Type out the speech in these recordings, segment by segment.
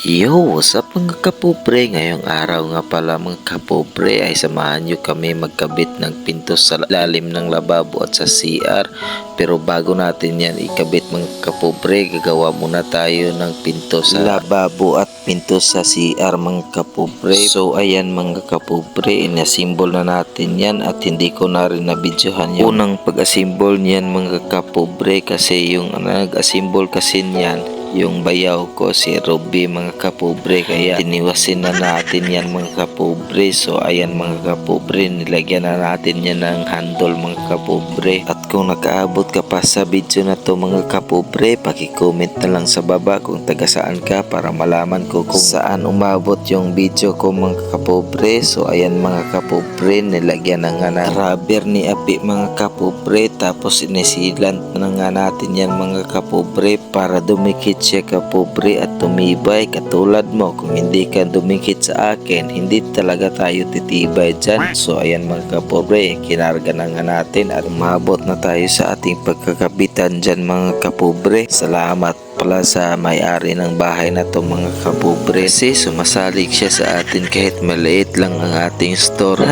Yo, what's up mga kapobre? Ngayong araw nga pala mga kapobre ay samahan nyo kami magkabit ng pinto sa lalim ng lababo at sa CR. Pero bago natin yan ikabit mga kapobre, gagawa muna tayo ng pinto sa lababo at pinto sa CR mga kapobre. So ayan mga kapobre, inasimbol na natin yan at hindi ko na rin nabidyohan yung unang pag-asimbol niyan mga kapobre kasi yung nag-asimbol kasi niyan yung bayaw ko si Ruby mga kapobre, kaya tiniwasin na natin yan mga kapobre. So ayan mga kapobre, nilagyan na natin yan ng handle mga kapobre. At kung nakaabot ka pa sa video na to mga kapobre, paki-comment na lang sa baba kung taga saan ka para malaman ko kung saan umabot yung video ko mga kapobre. So ayan mga kapobre, nilagyan na nga na rubber ni Api mga kapobre, tapos inisilant na nga natin yan mga kapobre para dumikit siya kapobre at tumibay katulad mo. Kung hindi ka dumikit sa akin, hindi talaga tayo titibay dyan. So ayan mga kapobre, kinarga na nga natin at umabot na tayo sa ating pagkakabitan dyan mga kapobre. Salamat pala sa may-ari ng bahay na to mga kapobre, kasi sumasalig siya sa atin kahit maliit lang ang ating store.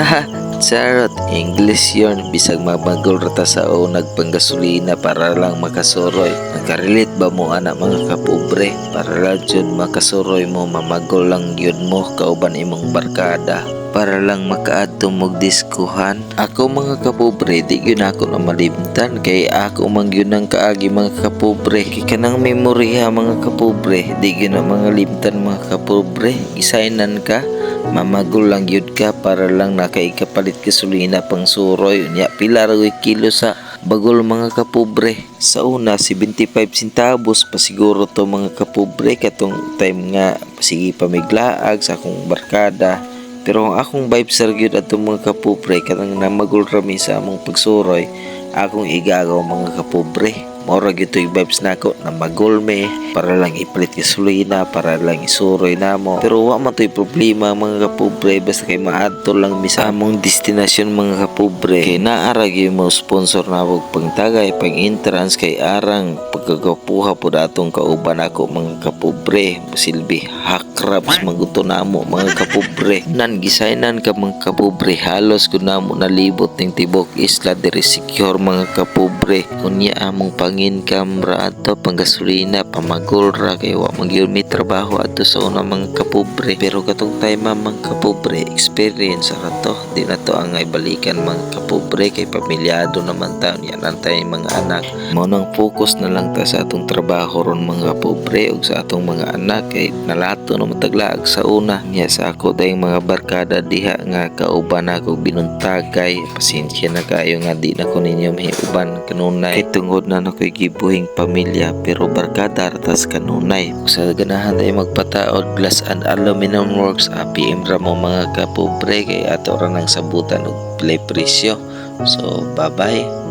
Charot, English yun. Bisag mabagol rata sa o nagpanggasolina para lang makasuroy. Nagkarelate ba mo anak mga kapobre? Para lang yun makasuroy mo, mamagol lang yun mo kauban imong barkada para lang makaadtong magdiskuhan. Ako mga kapobre, di yun ako na malimtan kay ako mang yun ang kaagi mga kapobre. Kaya kanang memorya mga kapobre, di yun ang mga limtan mga kapobre. Isainan ka, mamagol lang yun ka para lang nakaikapalit gasolina pang suroy. Unya pila ra kilo sa bagol mga kapobre. Sa una 75 centavos pa siguro to mga kapobre katong time nga sige pamiglaag sa akong barkada. Pero ang akong vibes sa gyud ato mga kapobre kanang namagol rami sa among pagsuroy, akong igagaw mga kapobre. Mora gito yung vibes nako na magulme para lang ipalit gasolina, para lang isuroy namo. Pero wa man to'y problema mga kapobre, basta kay maadto lang mi sa among destinasyon mga kapobre. Kay naara gyud mo sponsor na wag pangtagay pag entrance kay arang pagkagapuha po datong kauban ako mga kapobre. Silbi hakrabs maguto namo mga kapobre. Nan gisaynan ka mga kapobre, halos kun namo nalibot ning tibok isla diri secure mga kapobre. Kunya among income ra ato panggasolina pamagol ra kay wa magyud mi trabaho ato sa una mga kapobre. Pero katong time mga kapobre, experience ra to, di na to ang ibalikan mga kapobre kay pamilyado naman taon yan ang tayong mga anak. Mao nang focus na lang ta sa atong trabaho ron mga kapobre ug sa atong mga anak kay nalato na mataglaag sa una. Nya sa ako dayong mga barkada diha nga kauban ako binuntagay, pasensya na kayo nga di na ko ninyo mahiuban kanunay kay tungod na ako'y gibuhing pamilya pero barkada ratas kanunay. Sa ganahan tayo magpataod glass and aluminum works, APM ra mo mga kapobre kay ato ra nang sabutan og pilay presyo. So bye bye.